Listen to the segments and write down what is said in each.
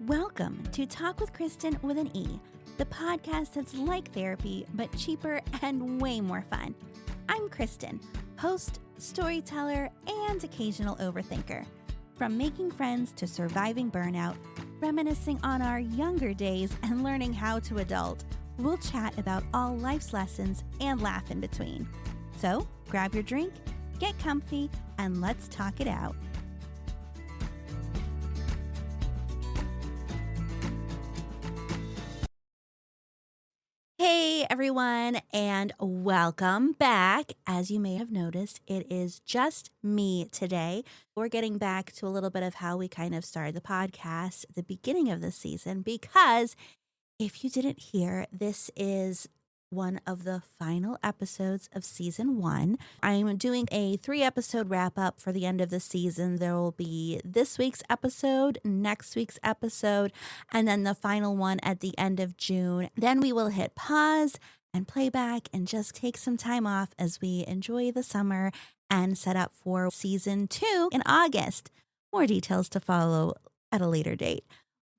Welcome to Talk with Kristen with an E, the podcast that's like therapy, but cheaper and way more fun. I'm Kristen, host, storyteller, and occasional overthinker. From making friends to surviving burnout, reminiscing on our younger days, and learning how to adult, we'll chat about all life's lessons and laugh in between. So grab your drink, get comfy, and let's talk it out. Hey everyone, and welcome back. As you may have noticed, it is just me today. We're getting back to a little bit of how we kind of started the podcast at the beginning of the season, because if you didn't hear, this is one of the final episodes of season 1. I'm doing a 3-episode wrap up for the end of the season. There will be this week's episode, next week's episode, and then the final one at the end of June. Then we will hit pause and playback and just take some time off as we enjoy the summer and set up for season 2 in August. More details to follow at a later date.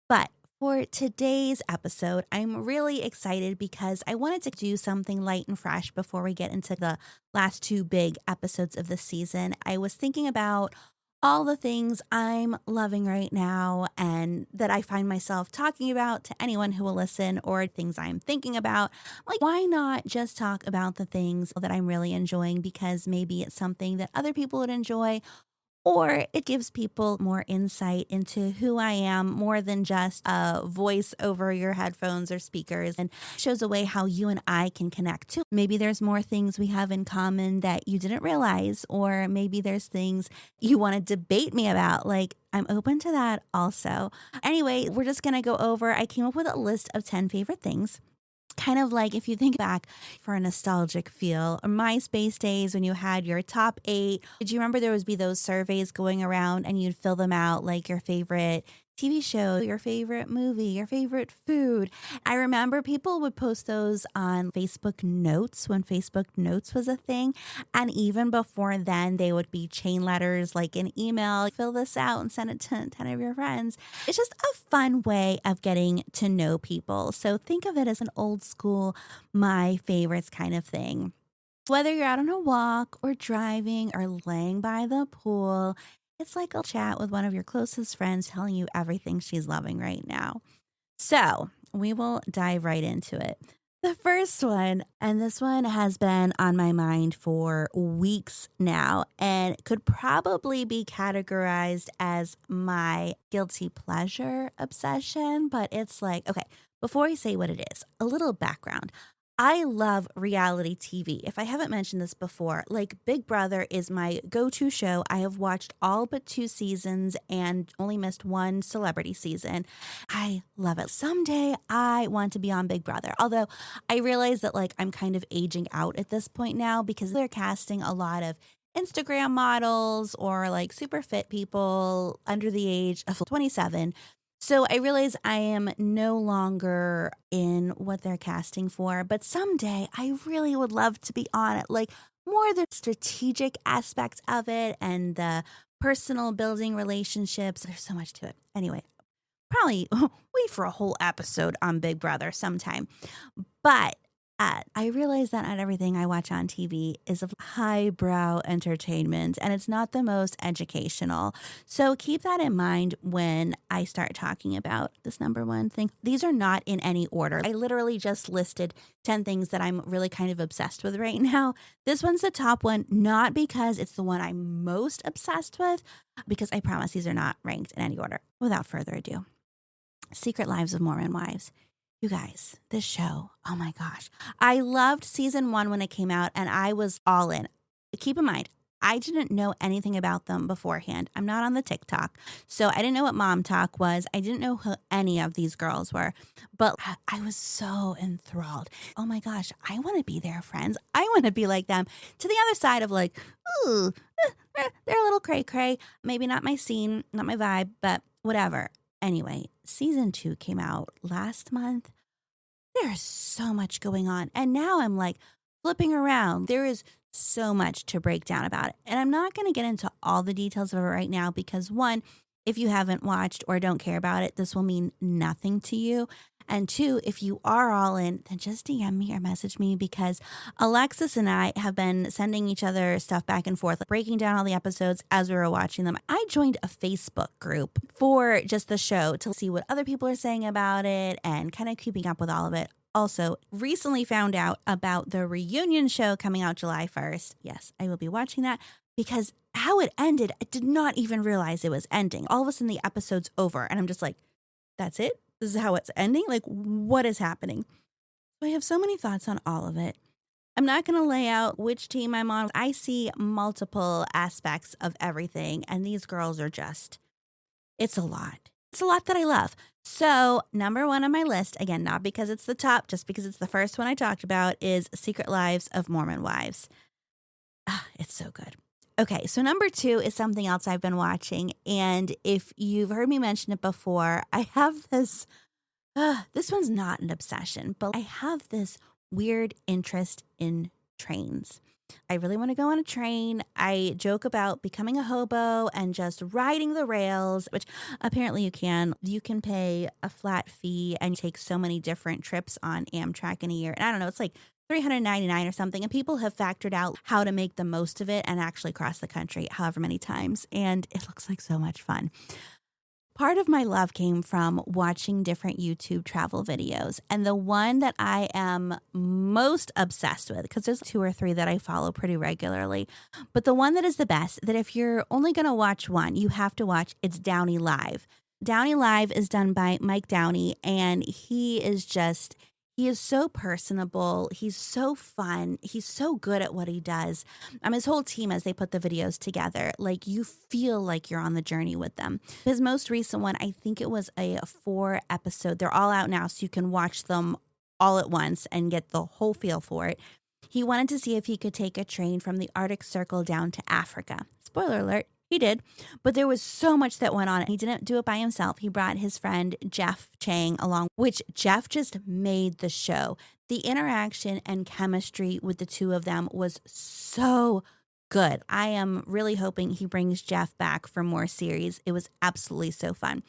But for today's episode, I'm really excited because I wanted to do something light and fresh before we get into the last 2 big episodes of the season. I was thinking about all the things I'm loving right now and that I find myself talking about to anyone who will listen, or things I'm thinking about. Like, why not just talk about the things that I'm really enjoying, because maybe it's something that other people would enjoy, or it gives people more insight into who I am, more than just a voice over your headphones or speakers, and shows a way how you and I can connect too. Maybe there's more things we have in common that you didn't realize, or maybe there's things you want to debate me about. Like, I'm open to that also. Anyway, we're just going to go over, I came up with a list of 10 favorite things. Kind of like if you think back for a nostalgic feel, MySpace days when you had your top 8. Did you remember there would be those surveys going around and you'd fill them out, like your favorite TV show, your favorite movie, your favorite food? I remember people would post those on Facebook Notes when Facebook Notes was a thing. And even before then, they would be chain letters, like an email, fill this out and send it to 10 of your friends. It's just a fun way of getting to know people. So think of it as an old school, my favorites kind of thing. Whether you're out on a walk or driving or laying by the pool, it's like a chat with one of your closest friends telling you everything she's loving right now. So we will dive right into it. The first one, and this one has been on my mind for weeks now, and could probably be categorized as my guilty pleasure obsession, but it's like, okay, before I say what it is, a little background. I love reality TV. If I haven't mentioned this before, like Big Brother is my go-to show. I have watched all but 2 seasons and only missed 1 celebrity season. I love it. Someday I want to be on Big Brother. Although I realize that like I'm kind of aging out at this point now, because they're casting a lot of Instagram models or like super fit people under the age of 27. So I realize I am no longer in what they're casting for, but someday I really would love to be on it, like more the strategic aspect of it and the personal building relationships. There's so much to it. Anyway, probably wait for a whole episode on Big Brother sometime. But I realize that not everything I watch on TV is of highbrow entertainment, and it's not the most educational. So keep that in mind when I start talking about this number 1 thing. These are not in any order. I literally just listed 10 things that I'm really kind of obsessed with right now. This one's the top one, not because it's the one I'm most obsessed with, because I promise these are not ranked in any order. Without further ado, Secret Lives of Mormon Wives. You guys, this show, oh my gosh. I loved season 1 when it came out, and I was all in. Keep in mind, I didn't know anything about them beforehand. I'm not on the TikTok, so I didn't know what Mom Talk was. I didn't know who any of these girls were, but I was so enthralled. Oh my gosh, I want to be their friends. I want to be like them. To the other side of like, ooh, they're a little cray-cray. Maybe not my scene, not my vibe, but whatever. Anyway, season 2 came out last month. There's so much going on. And now I'm like flipping around. There is so much to break down about it. And I'm not going to get into all the details of it right now because, one, If you haven't watched or don't care about it, this will mean nothing to you. And two, if you are all in, then just DM me or message me because Alexis and I have been sending each other stuff back and forth, like breaking down all the episodes as we were watching them. I joined a Facebook group for just the show to see what other people are saying about it and kind of keeping up with all of it. Also, recently found out about the reunion show coming out July 1st. Yes, I will be watching that because how it ended, I did not even realize it was ending. All of a sudden, the episode's over, and I'm just like, that's it? This is how it's ending? Like, what is happening? So I have so many thoughts on all of it. I'm not going to lay out which team I'm on. I see multiple aspects of everything, and these girls are just, it's a lot. It's a lot that I love. So, number one on my list, again, not because it's the top, just because it's the first one I talked about, is Secret Lives of Mormon Wives. It's so good. Okay, so number two is something else I've been watching. And if you've heard me mention it before, I have this one's not an obsession, but I have this weird interest in trains. I really want to go on a train. I joke about becoming a hobo and just riding the rails, which apparently you can. You can pay a flat fee and take so many different trips on Amtrak in a year. And I don't know, it's like $399 or something. And people have factored out how to make the most of it and actually cross the country however many times. And it looks like so much fun. Part of my love came from watching different YouTube travel videos. And the one that I am most obsessed with, because there's 2 or 3 that I follow pretty regularly, but the one that is the best, that if you're only going to watch one, you have to watch, it's Downie Live. Downie Live is done by Mike Downie, and he is so personable. He's so fun. He's so good at what he does. His whole team, as they put the videos together, like you feel like you're on the journey with them. His most recent one, I think it was a 4 episode. They're all out now, so you can watch them all at once and get the whole feel for it. He wanted to see if he could take a train from the Arctic Circle down to Africa. Spoiler alert. He did, but there was so much that went on. He didn't do it by himself. He brought his friend Jeff Chang along, which Jeff just made the show. The interaction and chemistry with the two of them was so good. I am really hoping he brings Jeff back for more series. It was absolutely so fun.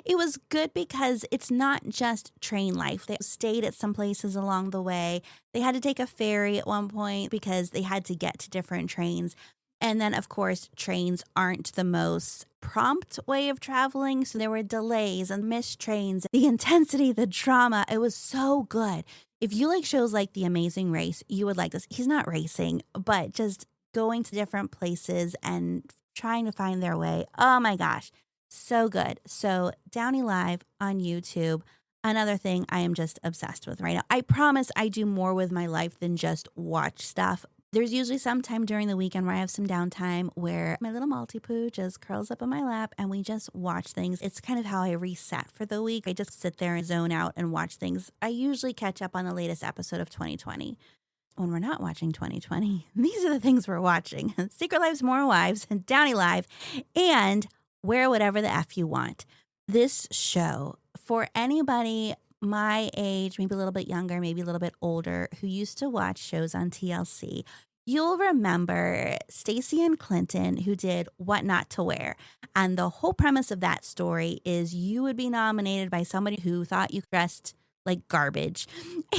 It was good because it's not just train life. They stayed at some places along the way. They had to take a ferry at one point because they had to get to different trains. And then, of course, trains aren't the most prompt way of traveling. So there were delays and missed trains, the intensity, the drama. It was so good. If you like shows like The Amazing Race, you would like this. He's not racing, but just going to different places and trying to find their way. Oh my gosh. So good. So Downie Live on YouTube. Another thing I am just obsessed with right now. I promise I do more with my life than just watch stuff. There's usually some time during the weekend where I have some downtime where my little Maltipoo just curls up in my lap and we just watch things. It's kind of how I reset for the week. I just sit there and zone out and watch things. I usually catch up on the latest episode of 2020. When we're not watching 2020, these are the things we're watching. Secret Lives of Mormon Wives, Downie Live, and Wear Whatever the F You Want. This show, for anybody my age, maybe a little bit younger, maybe a little bit older, who used to watch shows on TLC, you'll remember Stacey and Clinton, who did What Not to Wear. And the whole premise of that story is you would be nominated by somebody who thought you dressed like garbage,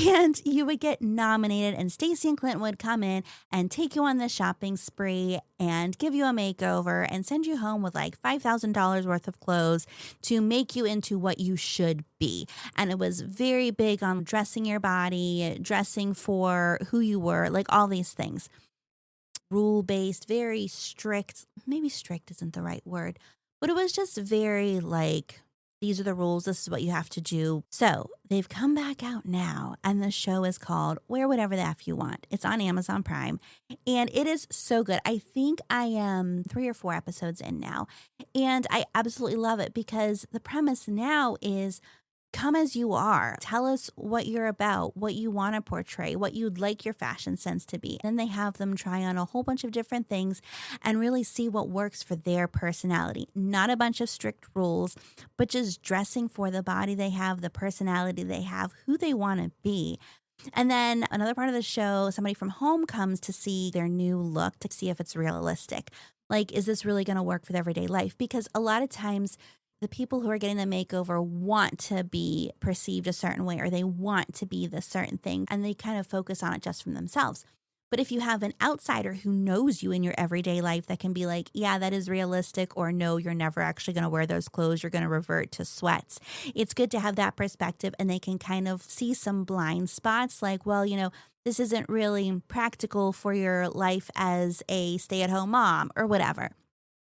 and you would get nominated, and Stacey and Clinton would come in and take you on this shopping spree and give you a makeover and send you home with like $5,000 worth of clothes to make you into what you should be. And it was very big on dressing your body, dressing for who you were, like all these things. Rule-based, very strict. Maybe strict isn't the right word, but it was just very like, these are the rules. This is what you have to do. So they've come back out now, and the show is called Wear Whatever the F You Want. It's on Amazon Prime, and it is so good. I think I am 3 or 4 episodes in now, and I absolutely love it because the premise now is come as you are. Tell us what you're about, what you want to portray, what you'd like your fashion sense to be. Then they have them try on a whole bunch of different things and really see what works for their personality. Not a bunch of strict rules, but just dressing for the body they have, the personality they have, who they want to be. And then another part of the show, somebody from home comes to see their new look to see if it's realistic. Like, is this really going to work for their everyday life? Because a lot of times, the people who are getting the makeover want to be perceived a certain way or they want to be this certain thing and they kind of focus on it just from themselves. But if you have an outsider who knows you in your everyday life that can be like, yeah, that is realistic, or no, you're never actually going to wear those clothes, you're going to revert to sweats. It's good to have that perspective and they can kind of see some blind spots like, well, this isn't really practical for your life as a stay-at-home mom or whatever.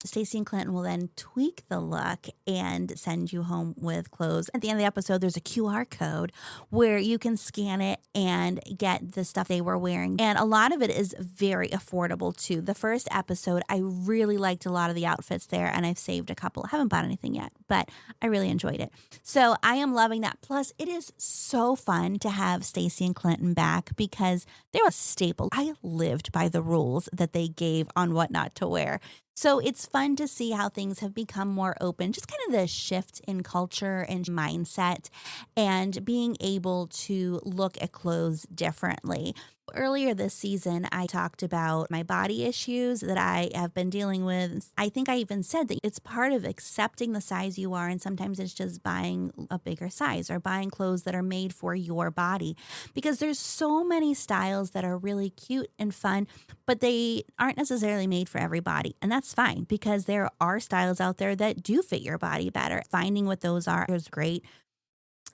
Stacey and Clinton will then tweak the look and send you home with clothes. At the end of the episode, there's a QR code where you can scan it and get the stuff they were wearing. And a lot of it is very affordable too. The first episode, I really liked a lot of the outfits there and I've saved a couple. I haven't bought anything yet, but I really enjoyed it. So I am loving that. Plus, it is so fun to have Stacey and Clinton back because they were a staple. I lived by the rules that they gave on what not to wear. So it's fun to see how things have become more open, just kind of the shift in culture and mindset and being able to look at clothes differently. Earlier this season, I talked about my body issues that I have been dealing with. I think I even said that it's part of accepting the size you are, and sometimes it's just buying a bigger size or buying clothes that are made for your body because there's so many styles that are really cute and fun, but they aren't necessarily made for everybody. And that's fine because there are styles out there that do fit your body better. Finding what those are is great.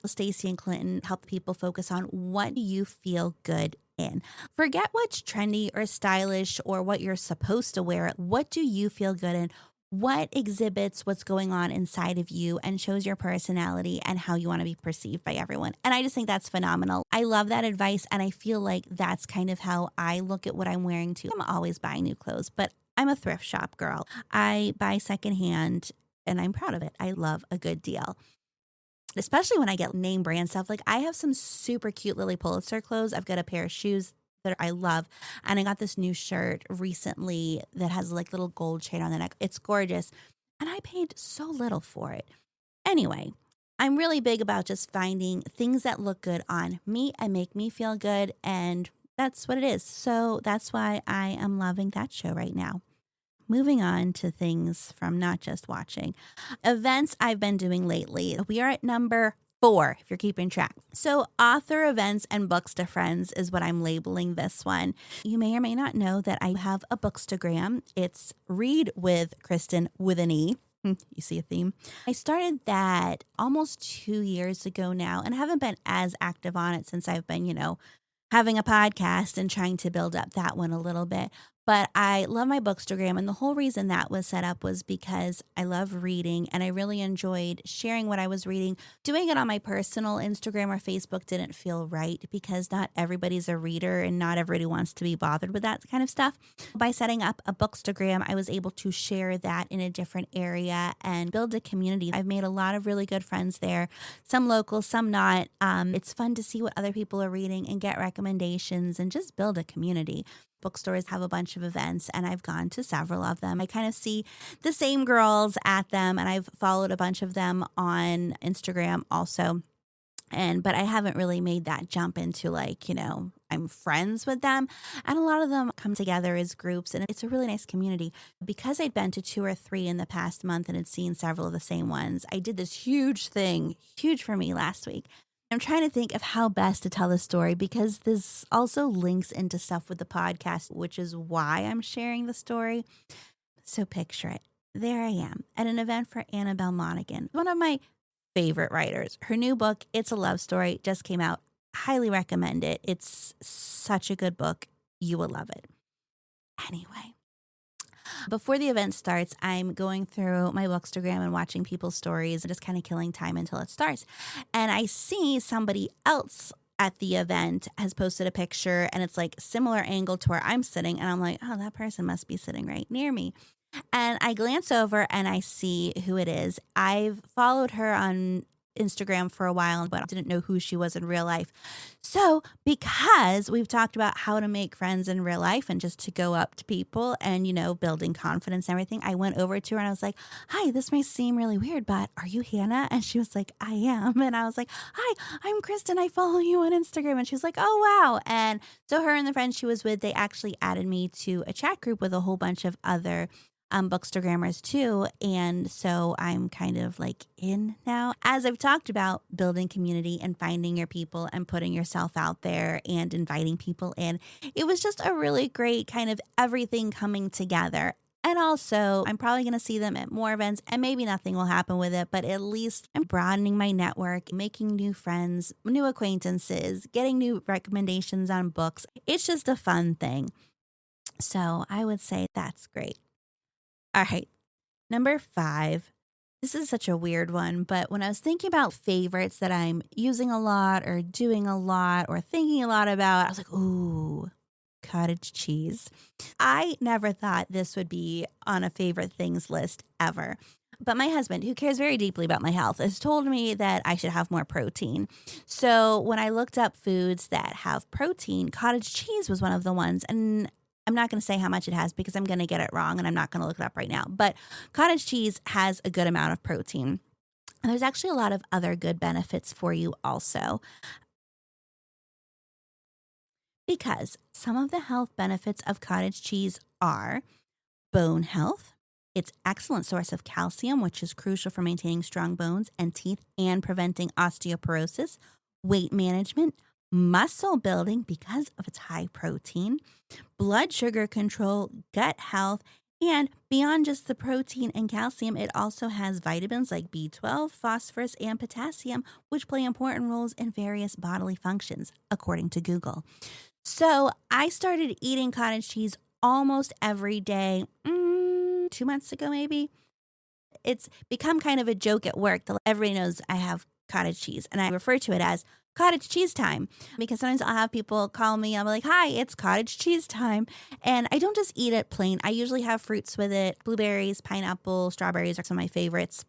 Stacey and Clinton help people focus on what do you feel good in. Forget what's trendy or stylish or what you're supposed to wear. What do you feel good in? What exhibits what's going on inside of you and shows your personality and how you want to be perceived by everyone. And I just think that's phenomenal. I love that advice. And I feel like that's kind of how I look at what I'm wearing too. I'm always buying new clothes, but I'm a thrift shop girl. I buy secondhand and I'm proud of it. I love a good deal. Especially when I get name brand stuff. Like I have some super cute Lily Pulitzer clothes. I've got a pair of shoes that I love. And I got this new shirt recently that has like little gold chain on the neck. It's gorgeous. And I paid so little for it. Anyway, I'm really big about just finding things that look good on me and make me feel good. And that's what it is. So that's why I am loving that show right now. Moving on to things from not just watching. Events I've been doing lately. We are at number 4, if you're keeping track. So author events and books to friends is what I'm labeling this one. You may or may not know that I have a bookstagram. It's Read with Kristen with an E. You see a theme? I started that almost 2 years ago now and haven't been as active on it since I've been, having a podcast and trying to build up that one a little bit. But I love my bookstagram, and the whole reason that was set up was because I love reading, and I really enjoyed sharing what I was reading. Doing it on my personal Instagram or Facebook didn't feel right because not everybody's a reader, and not everybody wants to be bothered with that kind of stuff. By setting up a bookstagram, I was able to share that in a different area and build a community. I've made a lot of really good friends there, some local, some not. It's fun to see what other people are reading and get recommendations and just build a community. Bookstores have a bunch of events and I've gone to several of them. I kind of see the same girls at them and I've followed a bunch of them on Instagram also. But I haven't really made that jump into I'm friends with them. And a lot of them come together as groups and it's a really nice community. Because I'd been to 2 or 3 in the past month and had seen several of the same ones, I did this huge thing, huge for me last week. I'm trying to think of how best to tell the story because this also links into stuff with the podcast, which is why I'm sharing the story. So picture it. There I am at an event for Annabelle Monaghan, one of my favorite writers. Her new book, It's a Love Story, just came out. Highly recommend it. It's such a good book. You will love it. Anyway. Before the event starts, I'm going through my bookstagram and watching people's stories and just kind of killing time until it starts. And I see somebody else at the event has posted a picture and it's like similar angle to where I'm sitting. And I'm like, oh, that person must be sitting right near me. And I glance over and I see who it is. I've followed her on Instagram for a while, but I didn't know who she was in real life. So because we've talked about how to make friends in real life and just to go up to people and, building confidence and everything, I went over to her and I was like, hi, this may seem really weird, but are you Hannah? And she was like, I am. And I was like, hi, I'm Kristen. I follow you on Instagram. And she was like, oh, wow. And so her and the friends she was with, they actually added me to a chat group with a whole bunch of other bookstagrammers too. And so I'm kind of like in now. As I've talked about building community and finding your people and putting yourself out there and inviting people in, it was just a really great kind of everything coming together. And also, I'm probably going to see them at more events and maybe nothing will happen with it, but at least I'm broadening my network, making new friends, new acquaintances, getting new recommendations on books. It's just a fun thing. So I would say that's great. All right. Number 5. This is such a weird one, but when I was thinking about favorites that I'm using a lot or doing a lot or thinking a lot about, I was like, ooh, cottage cheese. I never thought this would be on a favorite things list ever. But my husband, who cares very deeply about my health, has told me that I should have more protein. So when I looked up foods that have protein, cottage cheese was one of the ones. And I'm not going to say how much it has because I'm going to get it wrong and I'm not going to look it up right now. But cottage cheese has a good amount of protein. And there's actually a lot of other good benefits for you also. Because some of the health benefits of cottage cheese are bone health. It's an excellent source of calcium, which is crucial for maintaining strong bones and teeth and preventing osteoporosis, weight management, muscle building because of its high protein, blood sugar control, gut health, and beyond just the protein and calcium, it also has vitamins like B12, phosphorus, and potassium, which play important roles in various bodily functions, according to Google. So I started eating cottage cheese almost every day, 2 months ago maybe. It's become kind of a joke at work that everybody knows I have cottage cheese, and I refer to it as cottage cheese time because sometimes I'll have people call me. I'm like, hi, it's cottage cheese time. And I don't just eat it plain. I usually have fruits with it. Blueberries, pineapple, strawberries are some of my favorites.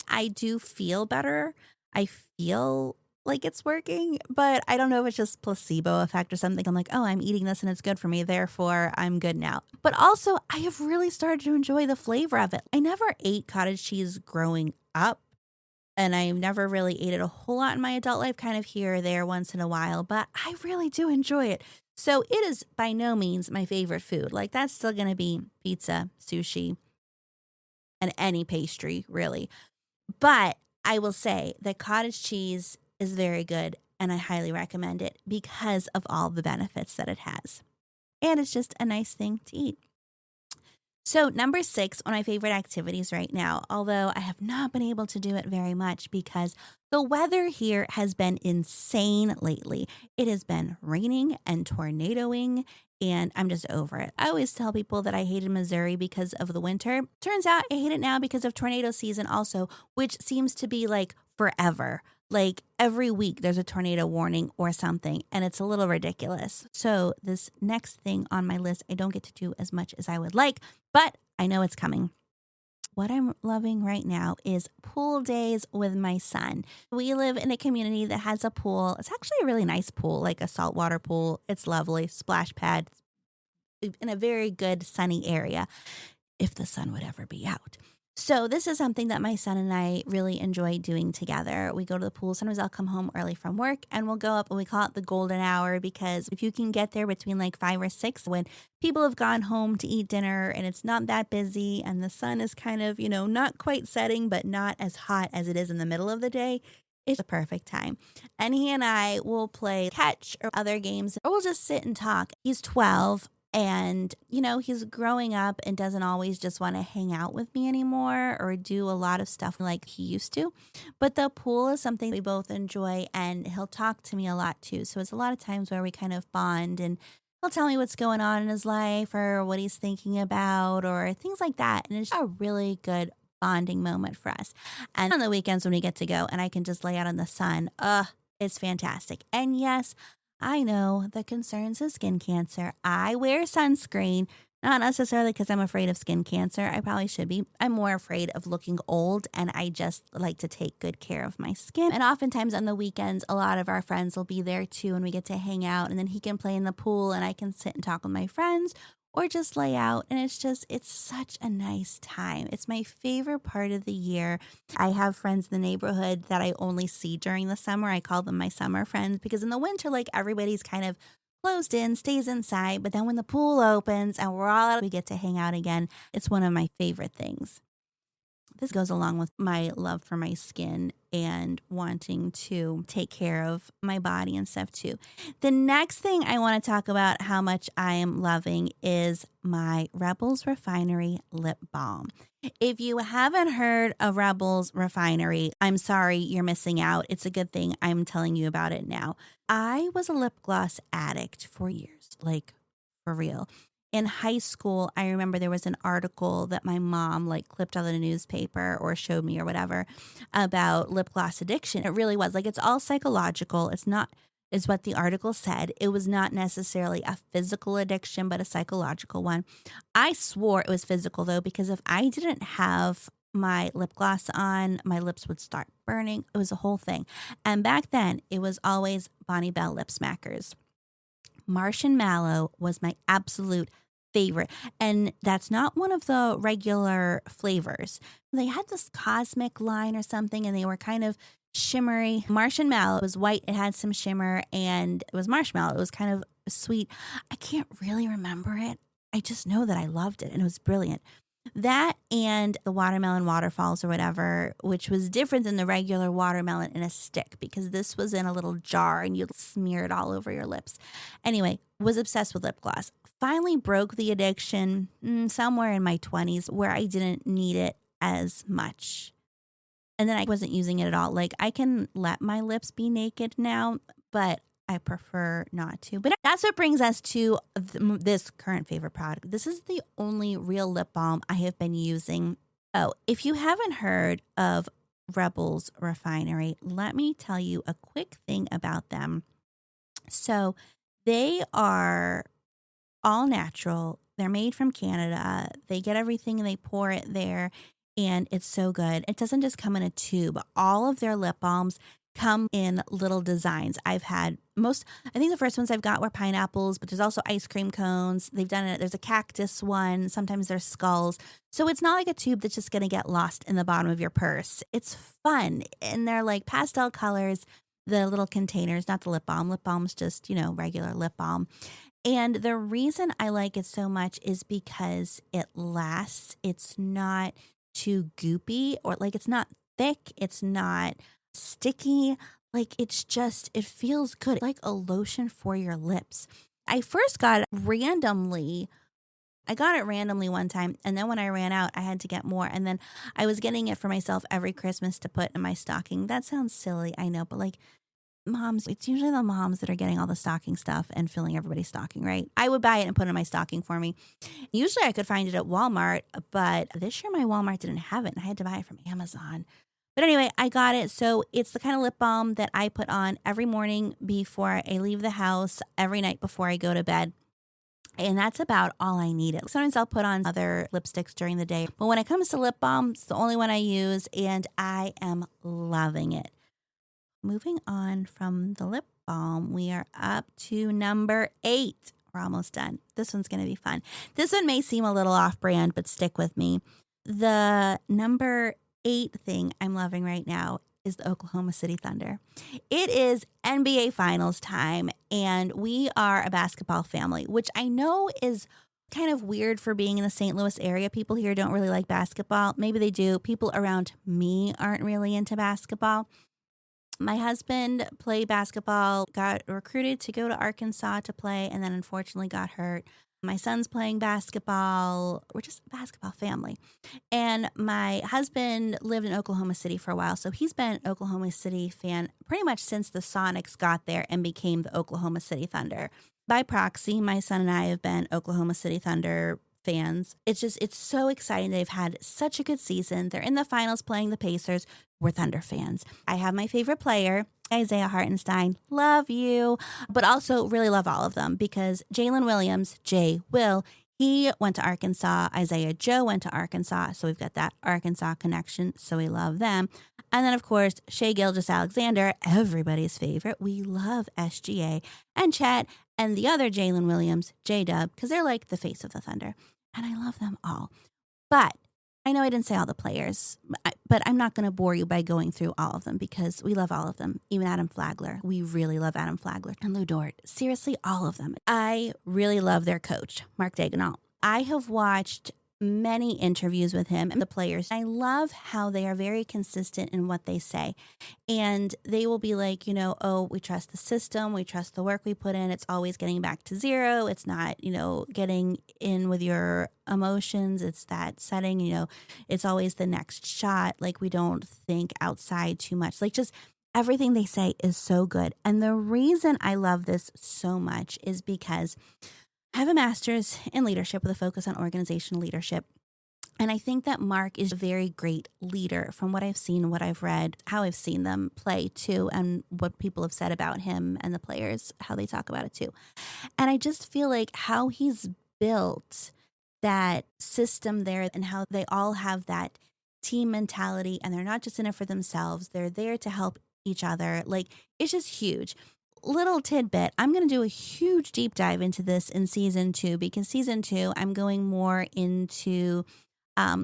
I do feel better. I feel like it's working, but I don't know if it's just placebo effect or something. I'm like, oh, I'm eating this and it's good for me. Therefore, I'm good now. But also, I have really started to enjoy the flavor of it. I never ate cottage cheese growing up. And I never really ate it a whole lot in my adult life, kind of here or there once in a while, but I really do enjoy it. So it is by no means my favorite food. Like that's still going to be pizza, sushi, and any pastry, really. But I will say that cottage cheese is very good and I highly recommend it because of all the benefits that it has. And it's just a nice thing to eat. So number 6, one of my favorite activities right now, although I have not been able to do it very much because the weather here has been insane lately. It has been raining and tornadoing and I'm just over it. I always tell people that I hated Missouri because of the winter. Turns out I hate it now because of tornado season also, which seems to be like forever. Like every week there's a tornado warning or something, and it's a little ridiculous. So this next thing on my list, I don't get to do as much as I would like, but I know it's coming. What I'm loving right now is pool days with my son. We live in a community that has a pool. It's actually a really nice pool, like a saltwater pool. It's lovely, splash pad in a very good sunny area, if the sun would ever be out. So this is something that my son and I really enjoy doing together. We go to the pool. Sometimes I'll come home early from work and we'll go up and we call it the golden hour because if you can get there between like 5 or 6 when people have gone home to eat dinner and it's not that busy and the sun is kind of, not quite setting, but not as hot as it is in the middle of the day, it's a perfect time. And he and I will play catch or other games or we'll just sit and talk. He's 12. And, he's growing up and doesn't always just want to hang out with me anymore or do a lot of stuff like he used to. But the pool is something we both enjoy and he'll talk to me a lot too. So it's a lot of times where we kind of bond and he'll tell me what's going on in his life or what he's thinking about or things like that. And it's a really good bonding moment for us. And on the weekends when we get to go and I can just lay out in the sun, it's fantastic. And yes, I know the concerns of skin cancer. I wear sunscreen Not necessarily because I'm afraid of skin cancer. I probably should be. I'm more afraid of looking old, and I just like to take good care of my skin. And oftentimes on the weekends, a lot of our friends will be there too, and we get to hang out, and then he can play in the pool, and I can sit and talk with my friends or just lay out. And it's such a nice time. It's my favorite part of the year. I have friends in the neighborhood that I only see during the summer. I call them my summer friends because in the winter, like everybody's kind of closed in, stays inside. But then when the pool opens and we're all out, we get to hang out again. It's one of my favorite things. This goes along with my love for my skin and wanting to take care of my body and stuff too. The next thing I want to talk about how much I am loving is my Rebels Refinery lip balm. If you haven't heard of Rebels Refinery, I'm sorry, you're missing out. It's a good thing I'm telling you about it now. I was a lip gloss addict for years, like for real. In high school, I remember there was an article that my mom like clipped out of the newspaper or showed me or whatever about lip gloss addiction. It really was like it's all psychological. It's not, is what the article said. It was not necessarily a physical addiction, but a psychological one. I swore it was physical though, because if I didn't have my lip gloss on, my lips would start burning. It was a whole thing. And back then, it was always Bonnie Bell lip smackers. Martian Mallow was my absolute favorite. And that's not one of the regular flavors. They had this cosmic line or something, and they were kind of shimmery. Martian Mallow was white. It had some shimmer, and it was marshmallow. It was kind of sweet. I can't really remember it. I just know that I loved it, and it was brilliant. That and the watermelon waterfalls or whatever, which was different than the regular watermelon in a stick because this was in a little jar and you'd smear it all over your lips. Anyway, was obsessed with lip gloss. Finally broke the addiction somewhere in my 20s where I didn't need it as much. And then I wasn't using it at all. Like I can let my lips be naked now, but I prefer not to. But that's what brings us to this current favorite product. This is the only real lip balm I have been using. Oh, if you haven't heard of Rebels Refinery, let me tell you a quick thing about them. So they are all natural. They're made from Canada. They get everything and they pour it there. And it's so good. It doesn't just come in a tube. All of their lip balms come in little designs. I've had I think the first ones I've got were pineapples, but there's also ice cream cones. They've done it. There's a cactus one. Sometimes there's skulls. So it's not like a tube that's just going to get lost in the bottom of your purse. It's fun. And they're like pastel colors, the little containers, not the lip balm. Lip balm's just, regular lip balm. And the reason I like it so much is because it lasts. It's not too goopy or like it's not thick. It's not sticky. Like it feels good. Like a lotion for your lips. I first got it randomly. I got it randomly one time. And then when I ran out, I had to get more. And then I was getting it for myself every Christmas to put in my stocking. That sounds silly, I know. But like moms, it's usually the moms that are getting all the stocking stuff and filling everybody's stocking, right? I would buy it and put it in my stocking for me. Usually I could find it at Walmart, but this year my Walmart didn't have it and I had to buy it from Amazon. But anyway, I got it. So it's the kind of lip balm that I put on every morning before I leave the house, every night before I go to bed. And that's about all I need. Sometimes I'll put on other lipsticks during the day. But when it comes to lip balm, it's the only one I use, and I am loving it. Moving on from the lip balm, we are up to number 8. We're almost done. This one's going to be fun. This one may seem a little off-brand, but stick with me. The number 8 thing I'm loving right now is the Oklahoma City Thunder. It is NBA Finals time, and we are a basketball family, which I know is kind of weird for being in the St. Louis area. People here don't really like basketball. Maybe they do. People around me aren't really into basketball. My husband played basketball, got recruited to go to Arkansas to play, and then unfortunately got hurt. My son's playing basketball. We're just a basketball family. And my husband lived in Oklahoma City for a while, so he's been an Oklahoma City fan pretty much since the Sonics got there and became the Oklahoma City Thunder. By proxy, my son and I have been Oklahoma City Thunder fans. It's so exciting. They've had such a good season. They're in the finals playing the Pacers. We're Thunder fans. I have my favorite player, Isaiah Hartenstein. Love you. But also really love all of them because Jalen Williams, Jay Will, He went to Arkansas. Isaiah Joe went to Arkansas. So we've got that Arkansas connection. So we love them. And then, of course, Shea Gilgeous-Alexander, everybody's favorite. We love SGA and Chet and the other Jalen Williams, J-Dub, because they're like the face of the Thunder. And I love them all. But I know I didn't say all the players, but I'm not going to bore you by going through all of them because we love all of them. Even Adam Flagler. We really love Adam Flagler and Lou Dort. Seriously, all of them. I really love their coach, Mark Daigneault. I have watched many interviews with him and the players. I love how they are very consistent in what they say. And they will be like, oh, we trust the system. We trust the work we put in. It's always getting back to zero. It's not, getting in with your emotions. It's that setting, it's always the next shot. Like we don't think outside too much. Like just everything they say is so good. And the reason I love this so much is because I have a master's in leadership with a focus on organizational leadership. And I think that Mark is a very great leader from what I've seen, what I've read, how I've seen them play too, and what people have said about him and the players, how they talk about it too. And I just feel like how he's built that system there and how they all have that team mentality and they're not just in it for themselves. They're there to help each other. Like it's just huge. Little tidbit, I'm going to do a huge deep dive into this in season 2 because season 2, I'm going more into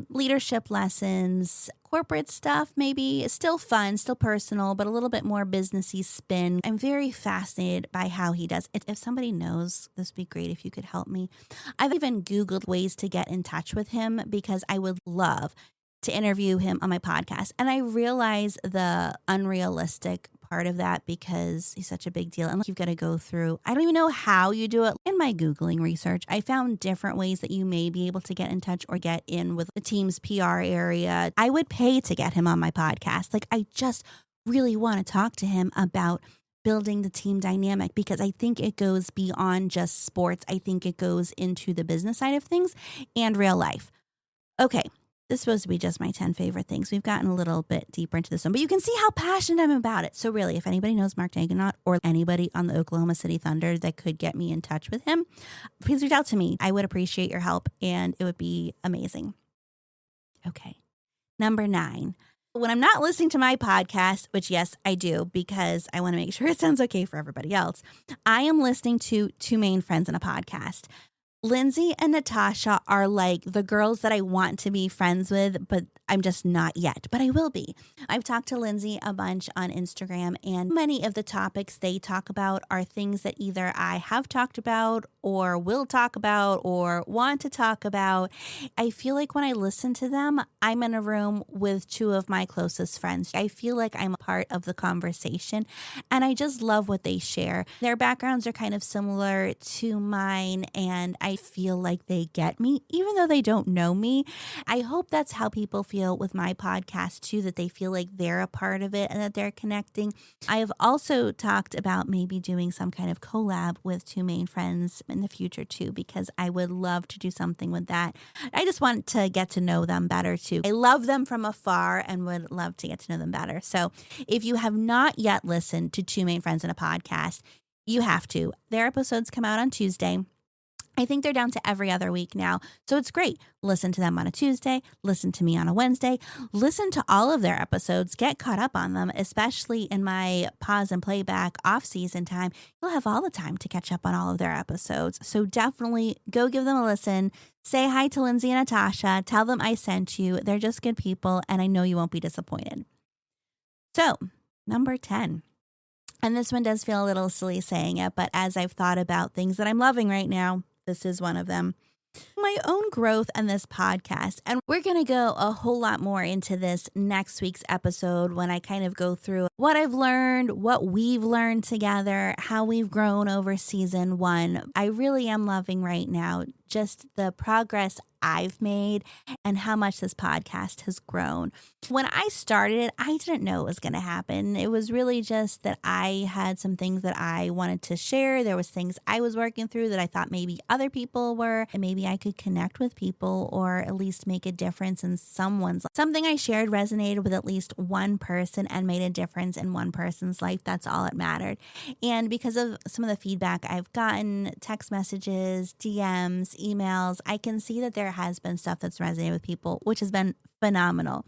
leadership lessons, corporate stuff, maybe still fun, still personal, but a little bit more businessy spin. I'm very fascinated by how he does it. If somebody knows, this would be great if you could help me. I've even Googled ways to get in touch with him because I would love to interview him on my podcast. And I realize the unrealistic part of that because he's such a big deal. And you've got to go through, I don't even know how you do it. In my Googling research, I found different ways that you may be able to get in touch or get in with the team's PR area. I would pay to get him on my podcast. Like I just really want to talk to him about building the team dynamic because I think it goes beyond just sports. I think it goes into the business side of things and real life. Okay. This is supposed to be just my 10 favorite things. We've gotten a little bit deeper into this one, but you can see how passionate I'm about it. So really, if anybody knows Mark Daigneault or anybody on the Oklahoma City Thunder that could get me in touch with him, please reach out to me. I would appreciate your help and it would be amazing. Okay. Number 9. When I'm not listening to my podcast, which yes, I do because I want to make sure it sounds okay for everybody else, I am listening to Two Main Friends in a Podcast. Lindsay and Natasha are like the girls that I want to be friends with, but I'm just not yet, but I will be. I've talked to Lindsay a bunch on Instagram, and many of the topics they talk about are things that either I have talked about or will talk about or want to talk about. I feel like when I listen to them, I'm in a room with 2 of my closest friends. I feel like I'm a part of the conversation, and I just love what they share. Their backgrounds are kind of similar to mine, and I feel like they get me, even though they don't know me. I hope that's how people feel with my podcast too, that they feel like they're a part of it and that they're connecting. I have also talked about maybe doing some kind of collab with Two Main Friends in the future too, because I would love to do something with that. I just want to get to know them better too. I love them from afar and would love to get to know them better. So if you have not yet listened to Two Main Friends in a Podcast, you have to. Their episodes come out on Tuesday. I think they're down to every other week now. So it's great. Listen to them on a Tuesday, listen to me on a Wednesday, listen to all of their episodes, get caught up on them, especially in my pause and playback off-season time. You'll have all the time to catch up on all of their episodes. So definitely go give them a listen. Say hi to Lindsay and Natasha. Tell them I sent you. They're just good people, and I know you won't be disappointed. So, number 10. And this one does feel a little silly saying it, but as I've thought about things that I'm loving right now, this is one of them. My own growth and this podcast. And we're going to go a whole lot more into this next week's episode when I kind of go through what I've learned, what we've learned together, how we've grown over season 1. I really am loving right now just the progress I've made and how much this podcast has grown. When I started it, I didn't know it was going to happen. It was really just that I had some things that I wanted to share. There was things I was working through that I thought maybe other people were, and maybe I could connect with people or at least make a difference in someone's life. Something I shared resonated with at least one person and made a difference in one person's life. That's all that mattered. And because of some of the feedback I've gotten, text messages, DMs, emails, I can see that there has been stuff that's resonated with people, which has been phenomenal.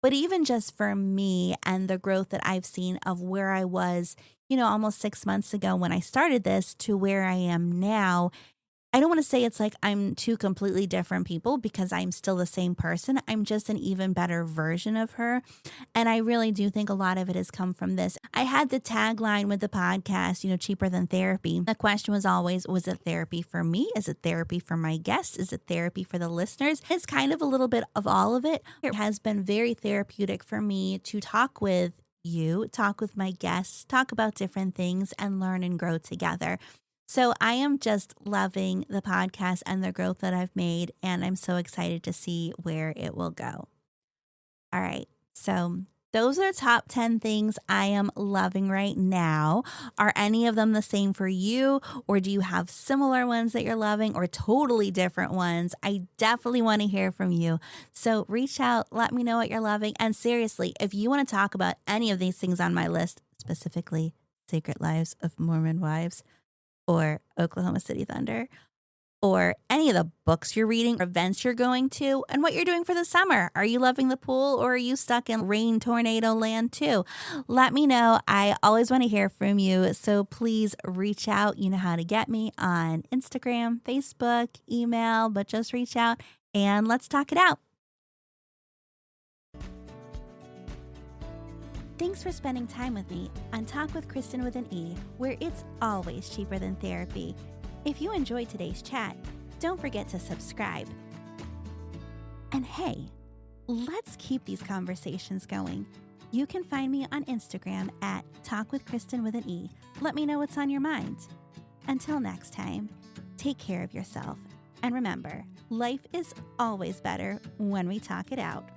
But even just for me and the growth that I've seen of where I was, almost 6 months ago when I started this to where I am now, I don't want to say it's like I'm two completely different people because I'm still the same person. I'm just an even better version of her. And I really do think a lot of it has come from this. I had the tagline with the podcast, cheaper than therapy. The question was always, was it therapy for me? Is it therapy for my guests? Is it therapy for the listeners? It's kind of a little bit of all of it. It has been very therapeutic for me to talk with you, talk with my guests, talk about different things and learn and grow together. So I am just loving the podcast and the growth that I've made, and I'm so excited to see where it will go. All right. So those are the top 10 things I am loving right now. Are any of them the same for you, or do you have similar ones that you're loving or totally different ones? I definitely want to hear from you. So reach out, let me know what you're loving. And seriously, if you want to talk about any of these things on my list, specifically Secret Lives of Mormon Wives, or Oklahoma City Thunder, or any of the books you're reading, events you're going to, and what you're doing for the summer. Are you loving the pool, or are you stuck in rain tornado land too? Let me know. I always want to hear from you. So please reach out. You know how to get me on Instagram, Facebook, email, but just reach out and let's talk it out. Thanks for spending time with me on Talk with Kristen with an E, where it's always cheaper than therapy. If you enjoyed today's chat, don't forget to subscribe. And hey, let's keep these conversations going. You can find me on Instagram at Talk with Kristen with an E. Let me know what's on your mind. Until next time, take care of yourself. And remember, life is always better when we talk it out.